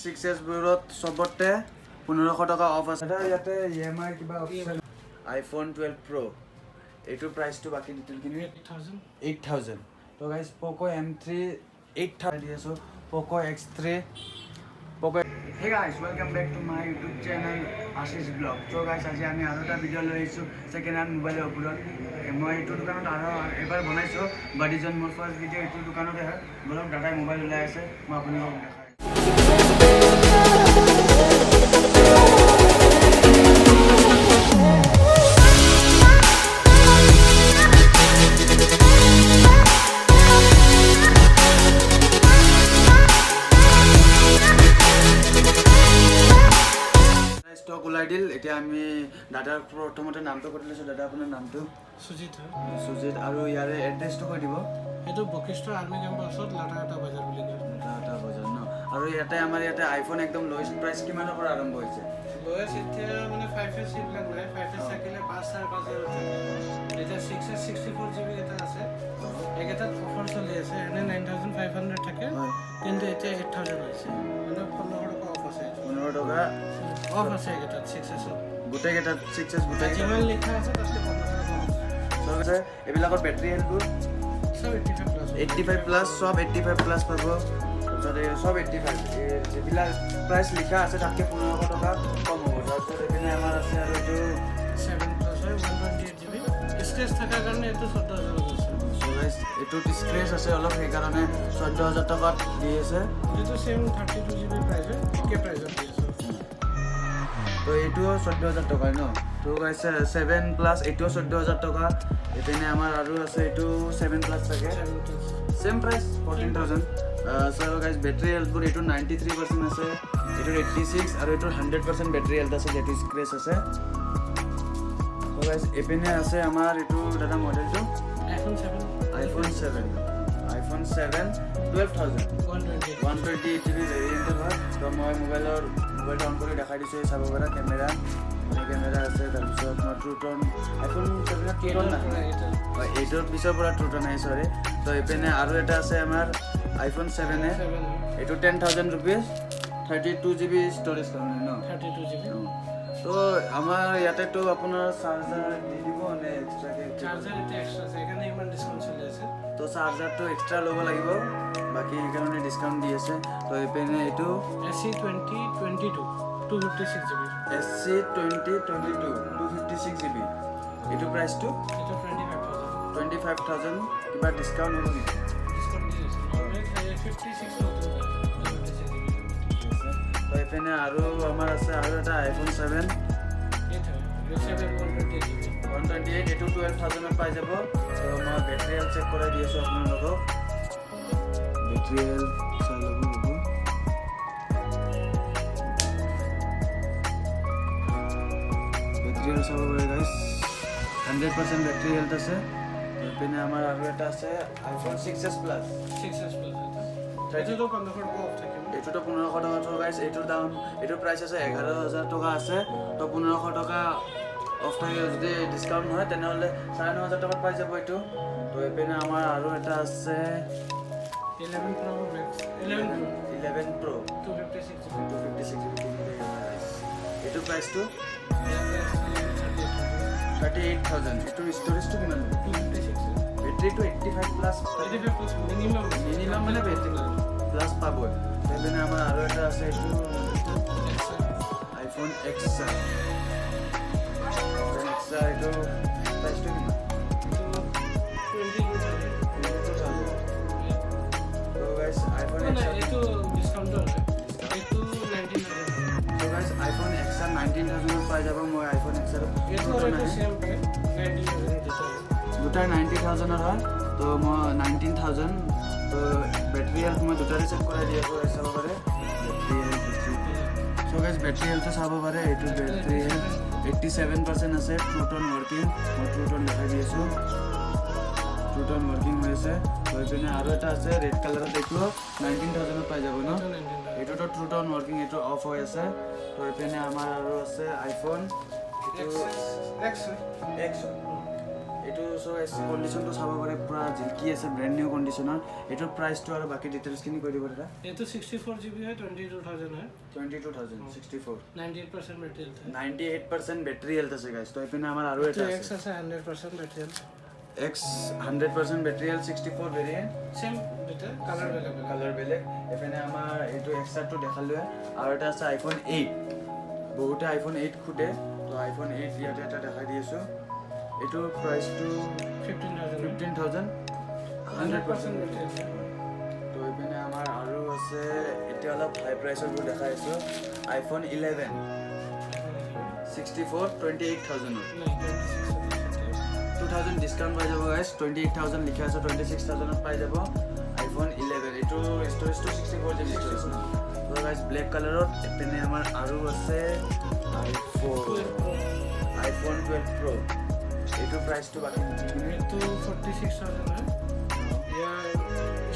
6S বোৰত সবতে 1500 টকা অফ আছে। ইয়াতে EMI কিবা অপচন iPhone 12 Pro এইটো প্ৰাইসটো বাকি ডিটেইলখিনি 8000 তো গাইস Poco M3 8000 দি আছো Poco X3 Poco Hey guys, welcome back to my YouTube channel Ashish Vlog. So guys, আজি আমি আৰু এটা ভিডিও লৈ আহিছো সেকেন্ড হ্যান্ড মোবাইলৰ ওপৰত। মই এইটো দোকানত আৰু এবাৰ বনাইছো বাট ইজ মোৰ ফাৰ্ষ্ট ভিডিও এইটো দোকানত হয়। বলক দাদাই মোবাইল ওলাই আছে মই আপোনালোকক দেখাই। স্টক ওলাই দিল। এতিয়া আমি দাদাৰ প্ৰথমতে নামটো কৈ দিছো। দাদা আপোনাৰ নামটো? সুজিত হয়। সুজিত। আৰু ইয়াৰে এড্ৰেছটো কৈ দিব। এইটো বশিষ্ঠ আৰ্মি কেম্পাছত লাটাকাটা বজাৰ বুলি কয়। লাটাকাটা বজাৰ ন। আৰু ইয়াতে আমাৰ ইয়াতে আইফোন একদম লোয়েষ্ট প্ৰাইস কিমানৰ পৰা আৰম্ভ হৈছে? লোয়েষ্ট এতিয়া মানে 5S এইবিলাক নাই। 5S থাকিলে 5,500 থাকে। এটা 6S 64GB এটা আছে। একেটাত অফাৰ চলি আছে। এনে 9500 থাকে কিন্তু এতিয়া 8000 হৈছে। মানে 1500 টকা অফ আছে। 1500 টকা অফ আছে একেটাত 6S গোটেই কেইটাত 6S গোটেই যিমান লিখা আছে তাতে 1500 টকা অফ আছে। এইবিলাকৰ বেটাৰি হেলথবোৰ সব 85 প্লাস সব 85 প্লাস পাব। যদি সব 85 যিবিলাক প্ৰাইস লিখা আছে তাতকে 1500 টকা কম হ'ব। তাৰপিছত এপিনে আমাৰ আছে আৰু এইটো 7 প্লাস হয় 128GB স্পেস থাকাৰ কাৰণে এইটো 14000 আছে। সো গাইস এইটো স্ক্ৰেচ আছে অলপ সেইকাৰণে 14000 টকাত দি আছে। এইটো সেম 32GB প্ৰাইস হয় একে প্ৰাইসত দি আছে। তো এইটো 14000 টকা ন। তো গাইস 7 প্লাস এইটো 14000 টকা। এপিনে আমাৰ আৰু আছে এইটো 7 প্লাস থাকে same price 14000। So guys battery হেলথবোৰ এইটো 93% আছে, এইটো 86 আৰু এইটো 100% বেটাৰি হেলথ আছে যেটো স্ক্ৰেচ আছে। সো গাইস এপিনে আছে আমাৰ এইটো দাদা মডেলটো iPhone 7 12000 128GB ভেৰিয়েণ্ট হয়। তো মই মোবাইলটো অন কৰি দেখাই দিছোঁ। চাব পাৰা কেমেৰা আছে। তাৰপিছত মই ট্ৰুটন iPhone 7 ট্ৰুটন নাই, এইটোৰ পিছৰ পৰা ট্ৰুটন আহি চৰি। তো এইপিনে আৰু এটা আছে আমাৰ iPhone 7 এইটো 10000 rupees 32GB ষ্ট'ৰেজ কাৰণে ন 32GB। তো আমাৰ ইয়াতেতো আপোনাৰ চাৰ্জাৰ দি দিব নে এক্সট্ৰাকে? চাৰ্জাৰ এটা এক্সট্ৰা আছে এখানে ইমান ডিসকাউন্ট চলি আছে। তো চাৰ্জাৰটো এক্সট্ৰা ল'ব লাগিব বাকি এইকাৰণে ডিসকাউন্ট দি আছে। তো এইপিনে এইটো SC2022 256GB SC2022 256GB এইটো প্ৰাইসটো এটা 25000 কিবা ডিসকাউন্ট হ'ব নেকি? ডিসকাউন্ট দি আছে নরমালি 56 হতো 256GB। তো এইপিনে আৰু আমাৰ আছে আৰু এটা iPhone 7 এটা 128GB 128 এইটো 12000 পাই যাব। তো মই বেটাৰি হেলথ চেক কৰাই দি আছোঁ আপোনালোকক। বেটাৰি হেলথ চাই ল'ব হ'ব। বেটাৰি হেলথ চাব পাৰে গাইছ 100% বেটাৰি হেলথ আছে। এইপিনে আমাৰ আৰু এটা আছে iPhone 6S Plus 6S Plus এটা তো 1500 টকা অফ থাকে। এইটোতো 1500 টকা তো গাইছ এইটোৰ দাম এইটোৰ প্ৰাইস আছে 11000 টকা আছে। তো 1500 টকা অফ থাকে যদি ডিসকাউন্ট হয় তেনেহলে 9500 টকাত পাই যাব এইটো। তো এইপিনে আমাৰ আৰু এটা আছে 11 Pro Max 11 Pro 256GB এইটো প্ৰাইসটো 38000। এইটো ষ্ট'ৰেজটো কিমান হ'ব? 256 বেটাৰিটো 85 প্লাস মিনিমাম মানে বেটাৰি প্লাস পাব। এইপিনে আমাৰ আৰু এটা আছে এইটো iPhone XR এইটো প্ৰাইসটো কিমান? 22,000 তো গাইস iPhone না XR এটো ডিসকাউন্ট হয় এটো 19000 তো গাইস iPhone XR 19000 পাই যাব। মই iPhone XR এটো সেম প্রাইস 19000 দিতে হবে। দুটাই 90000 হয়। তো মই 19000। তো বেটাৰি হেলথ মই দুটাৰে চেক কৰাই দি আছোঁ চাব পাৰে battery health. So guys battery health চাব পাৰে এইটো বেটাৰি হেলথ 87% আছে। ট্ৰুটন ৱৰ্কিং মই ট্ৰুটন দেখাই দি আছোঁ। ট্ৰুটন ৱৰ্কিং হৈ আছে। তো এইপিনে আৰু এটা আছে ৰেড কালাৰত এইটো 19000 পাই যাব ন। এইটোতো ট্ৰুটন ৱৰ্কিং এইটো অফ হৈ আছে। তো এইপিনে আমাৰ আৰু আছে iPhone X এইটো এইটো কণ্ডিশ্যনটো চাব পাৰে পুৰা জিলকি আছে ব্ৰেণ্ড নিউ কণ্ডিশ্যনৰ এইটোৰ প্ৰাইচটো আৰু বাকী ডিটেইলছখিনি কৈ দিব দাদা এইটো 64GB হয় 22000 হয় 22064 98% বেটাৰী হেলথ 98% বেটাৰী হেলথ আছে গাইছ তো এইপিনে আমাৰ আৰু এটা X আছে 100% battery health X 100% battery health 64 variant same battery colour বেলেগ এইপিনে আমাৰ এইটো এক্সাৰটো দেখালোৱে আৰু এটা আছে আইফোন 8 বহুতে আইফোন 8 খুঁটে তো আইফোন 8 ইয়াতে এটা দেখাই দি আছোঁ এইটোৰ প্ৰাইচটো 15000 100% বেটাৰী তো এইপিনে আমাৰ আৰু আছে এতিয়া অলপ হাই প্ৰাইচৰবোৰ দেখাই আছোঁ আইফোন 11 64 28000 2000 ডিসকাউন্ট পাই যাব গাইস 28000 লিখা আছে 26000 পাই যাব আইফোন 11 এটো স্টোরেজটো 64 জিবি স্টোরেজ না তো গাইস ব্ল্যাক কালারত এপিনে আমাৰ আৰু আছে আইফোন 12 Pro এটো প্ৰাইসটো বাকি এটো 46000 হয় ইয়াৰ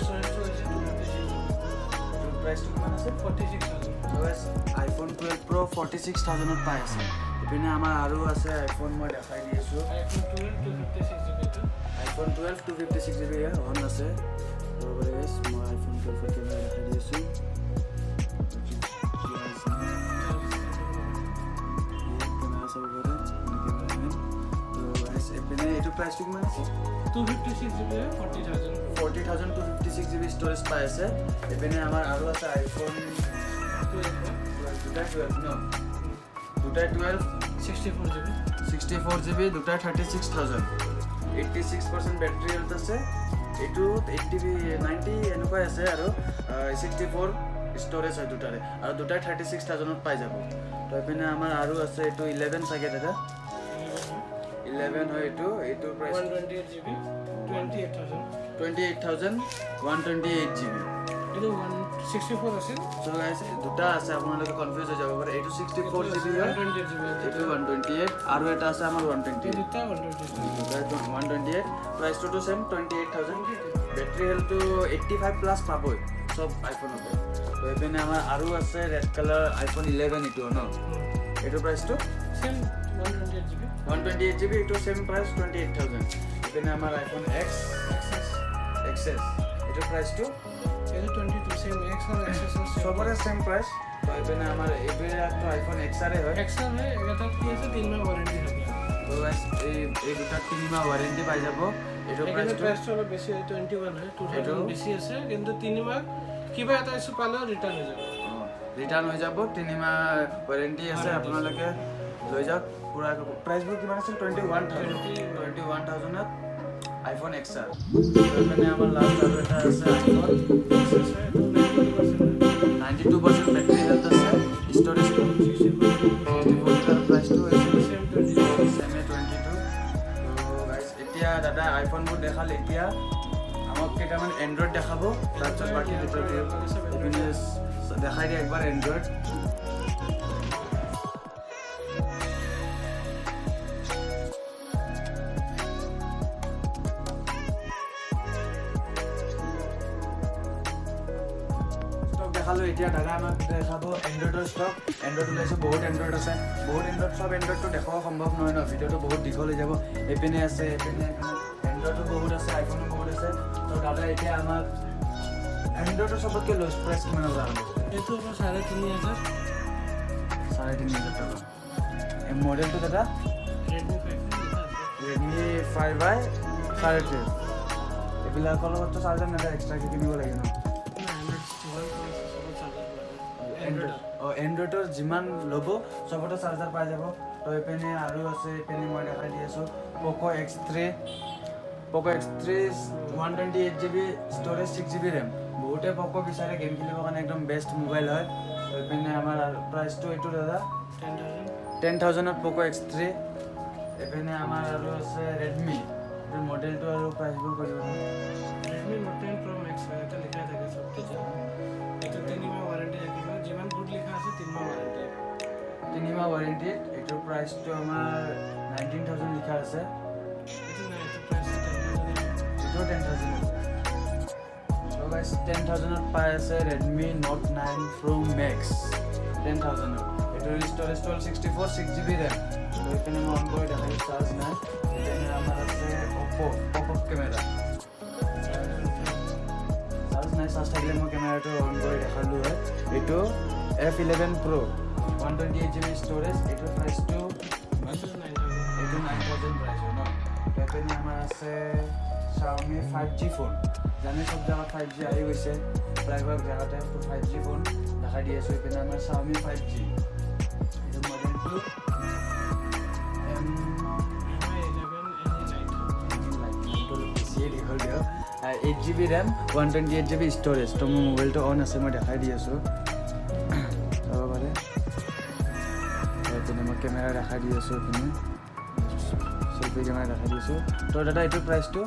স্টোৰেজটো আছে 250 প্ৰাইসটো কিমান আছে 46000 তো গাইস আইফোন 12 Pro 46000 ত পাই আছে এপিনে আমাৰ আৰু আছে আইফোন মই দেখাই দি আছো iPhone 12 256GB অন আছে তো গাইস মই আইফোন 12 কেমেৰা দেখাই দি আছো এইটো প্ৰাইচটো কিমান আছে 256GB 40000 256GB স্টোৰেজ পাই আছে এপিনে আমাৰ আৰু আছে আইফোন 12 64GB দুটা 36000 86% বেটাৰী হেলথ আছে এইটো 80 90 এনেকৈ আছে আৰু 64 স্টোৰেজ হয় দুটাৰে আৰু দুটা 36000 ত পাই যাব তো এপিনে আমাৰ আৰু আছে এইটো 11 চাগে দাদা 11 হয় এইটো প্ৰাইস 128GB 28000 128GB এইটো 164 আছে সো গাইস দুটা আছে আপোনালোকে কনফিউজ হৈ যাব পাৰে এইটো 64GB হয় 128GB এইটো 128 আৰু এটা আছে আমাৰ 128 দুটা 128 128 প্ৰাইসটো তো সেম 28000 বেটাৰী হেলথটো 85 প্লাস পাবই সব আইফোনতে তো এপিনে আমাৰ আৰু আছে ৰেড কালাৰ আইফোন 11 ইটো ন এইটো প্ৰাইসটো সেম 128GB 128GB ইটো সেম প্ৰাইস 28000 এপিনে আমাৰ আইফোন X XS এইটো প্ৰাইসটো এটা 22 সেম X আৰ XS সবৰে সেম প্ৰাইস তো এপিনে আমাৰ এইটো আইফোন XR হয় XR হয় এটা কি আছে 3 মাহ ওয়ারেন্টি থাকে তো গাইস এই দুটা 3 মাহ ওয়ারেন্টি পাই যাব এইটো প্রাইসটো অলপ বেছি 21 হয় 2000 বেছি আছে কিন্তু 3 মাহ কিবা এটা ইস্যু পালে ৰিটাৰ্ণ হৈ যাব ৰিটাৰ্ণ হৈ যাব 3 মাহ ওয়াৰেন্টি আছে আপোনালোকে লৈ যাওক পুৰা প্ৰাইসবোৰ কিমান আছে 21000 ত আইফোন XR মানে আমাৰ লাষ্ট আৰু এটা আছে আইফোন 92% বেটাৰী হেলথ আছে স্টোৰেজ 64 প্ৰাইসটো সেম 22 সেম 22 তো গাইস এতিয়া দাদা আইফোনবোৰ দেখাল এতিয়া আমাক কেইটামান এন্ড্ৰইড দেখাব তাৰপিছত বাকি ডিটেইলছ দেখাই দিয়ে একবাৰ এন্ড্ৰইড দেখালো এতিয়া দাদা আমাক দেখাব এন্ড্ৰইডৰ ষ্টক এন্ড্ৰইড ওলাইছে বহুত এন্ড্ৰইড আছে বহুত এন্ড্ৰইড সব এন্ড্ৰইডটো দেখাব সম্ভৱ নহয় ন ভিডিঅ'টো বহুত দীঘল হৈ যাব এপিনে আছে এপিনে এন্ড্ৰইডো বহুত আছে আইফোনো বহুত আছে তো দাদা এতিয়া আমাক এন্ড্ৰইডৰ সবতকৈ লোয়েষ্ট প্ৰাইচ কিমান হ'ব এইটো আপোনাৰ 3500 3500 টকা এই মডেলটো দাদা Redmi 5 লিখা আছে Redmi 5i 3.5 এইবিলাকৰ লগততো চাৰ্জাৰ নাযায় এক্সট্ৰাকৈ কিনিব লাগে ন এন্ড্ৰইডৰ যিমান ল'ব সবতে চাৰ্জাৰ পাই যাব তো এপিনে আৰু আছে এপিনে মই দেখাই দি আছোঁ Poco X3 128GB storage 6GB RAM বহুতে Poco বিচাৰে গেম খেলিবৰ কাৰণে একদম বেষ্ট মোবাইল হয় তো এপিনে আমাৰ প্ৰাইচটো এইটো দাদা 10000 ত Poco X3 এপিনে আমাৰ আৰু আছে Redmi এই মডেলটো আৰু প্ৰাইচবোৰ কৰিব Redmi Note 10 Pro Max এটা লিখা থাকে সব কিছু এটা 3 মাহ ওয়ারেন্টি থাকিব যিমান গুড লিখা আছে 3 মাহ ওয়ারেন্টি 3 মাহ ওয়ারেন্টি এইটোৰ প্ৰাইচটো আমাৰ 19000 লিখা আছে এটা না এটা প্রাইস 10000 so guys 10000 ত পাই আছে Redmi Note 9 Pro Max 10000 ত এইটো স্টোরেজ 1264 6GB RAM তো এখানে আমি অন করে দেখাই চার্জ নাই এখানে আমার আছে Oppo পপআপ ক্যামেরা চার্জ নাই চার্জ থাকলে মই ক্যামেরাটো অন করে দেখালো হয় এটো F11 Pro 128GB স্টোরেজ এটো প্রাইস টু 9000 প্রাইস হয় না এখানে আমার আছে Xiaomi 5G ফোন জানে সব জায়গা 5G আহি গৈছে প্রায়ভাগ জায়গাতে 5G ফোন দেখা দি আছে এখানে আমার Xiaomi 5G এটা model two M11 8GB RAM 128GB storage তো মোৰ মোবাইলটো অন আছে মই দেখাই দি আছো চাব পাৰে এখানে মই ক্যামেৰা দেখাই দি আছো এখানে সেলফি ক্যামেৰা দেখাই দি আছো তো দাদা এটো প্ৰাইস টু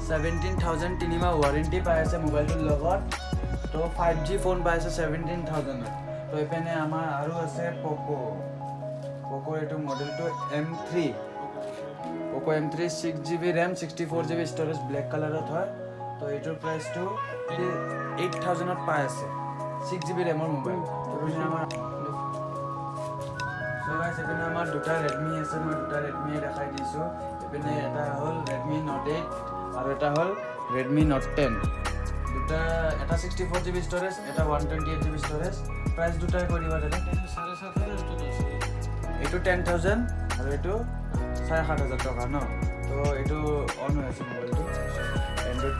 17,000 তিনিমাহ ওয়াৰেন্টি পাই আছে মোবাইলটোৰ লগত তো 5G ফোন পাই আছে 17,000 তো এখানে আমাৰ আৰু আছে Poco এটো মডেলটো M3 Poco M3 6GB RAM 64GB storage black কালাৰত হয় তো এটোৰ প্ৰাইসটো 8,000 পাই আছে 6GB RAM ৰ মোবাইল তো আমাৰ So guys, এখানে আমার দুটা Redmi আছে মই দুটা Redmi দেখাই দিছো এখানে এটা হল Redmi Note 8 আর এটা হল Redmi Note 10 দুটা এটা 64GB স্টোরেজ এটা 128GB স্টোরেজ প্রাইস দুটাই করিবা দাদা 7,500 এটো 10,000 আর এটো 7,500 টাকা ন তো এটো অন হৈ আছে মোবাইলটো Android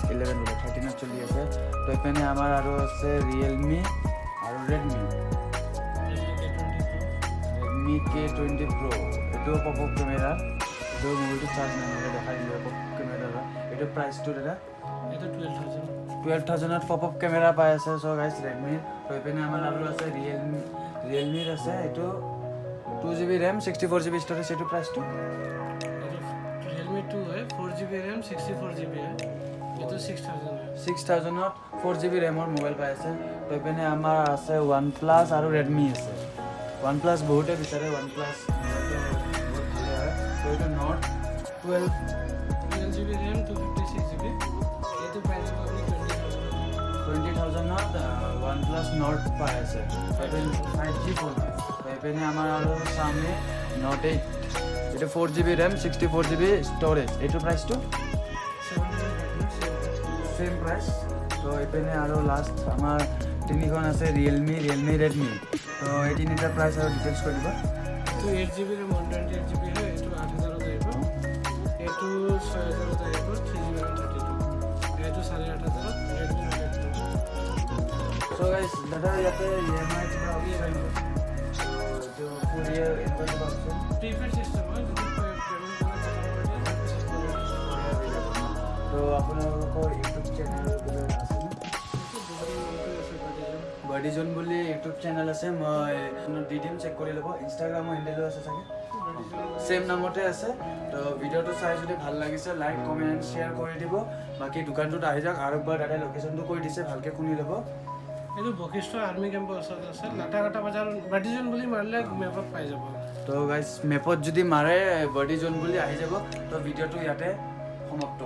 11 বলে 13 চলি আছে তো এখানে আমার আৰু আছে Realme আৰু Redmi K20 Pro এটো পপআপ ক্যামেরা এটো মোবাইলটো চার্জ না হলে দেখাই দিও পপআপ ক্যামেরা এটো প্রাইস টু দাদা এটা 12,000 ত পপআপ ক্যামেরা পাই আছে সো গাইস Redmi তো এখানে আমার আৰু আছে Realme আছে এটো 2GB RAM 64GB স্টোরেজ এটো প্রাইস টু Realme 2 है 4GB RAM 64GB है ये तो 6,000 ত 4GB RAM ৰ মোবাইল পাই আছে তো এখানে আমাৰ আছে OnePlus আৰু Redmi আছে OnePlus বহুতে বিচাৰে OnePlus বহুত ভালে হয় তো এটা Note 12GB RAM 256GB ये तो प्राइस হবে 20,000 ত OnePlus Note পাই আছে এটা 5G ফোন এখানে আমার আৰু সামনে Note 8 এটা 4GB RAM 64GB স্টোৰেজ এটো প্ৰাইস টু 7,500 সেম প্ৰাইস তো এখানে আৰু লাস্ট আমাৰ তিনিখন আছে Realme Redmi তো এই তিনিটাৰ প্ৰাইস আৰু ডিটেইলছ কৰি দিব तो 8GB RAM 128GB है ये तो 8,000 দাইব ये तो 6,000 দাইব 3GB RAM 32 ये तो 8,500 Redmi Note 8 সো গাইস দাদা ইয়াতে EMI কিবা অপচন তো courier invoice option prepaid system है जो তো আপোনালোকৰ ইউটিউব চেনেল আছে বডিজন বুলি ইউটিউব চেনেল আছে মই দি দিম চেক কৰি ল'ব ইনষ্টাগ্ৰামৰ হেণ্ডেলো আছে চাগে সেম নামতে আছে তো ভিডিওটো চাই যদি ভাল লাগিছে লাইক কমেন্ট এন্ড শেয়ার কৰি দিব বাকি দোকানটোত আহি যাওক আৰু একবাৰ দাদা লোকেশনটো কৈ দিছে ভালকে শুনি ল'ব এইটো বশিষ্ঠ আৰ্মি কেম্পৰ ওচৰত আছে লাটাকাটা বাজাৰ বাডিজন বুলি মাৰিলে মেপত পাই যাব তো গাইস মেপত যদি মাৰে বডিজন বুলি আহি যাব তো ভিডিওটো ইয়াতে সমাপ্ত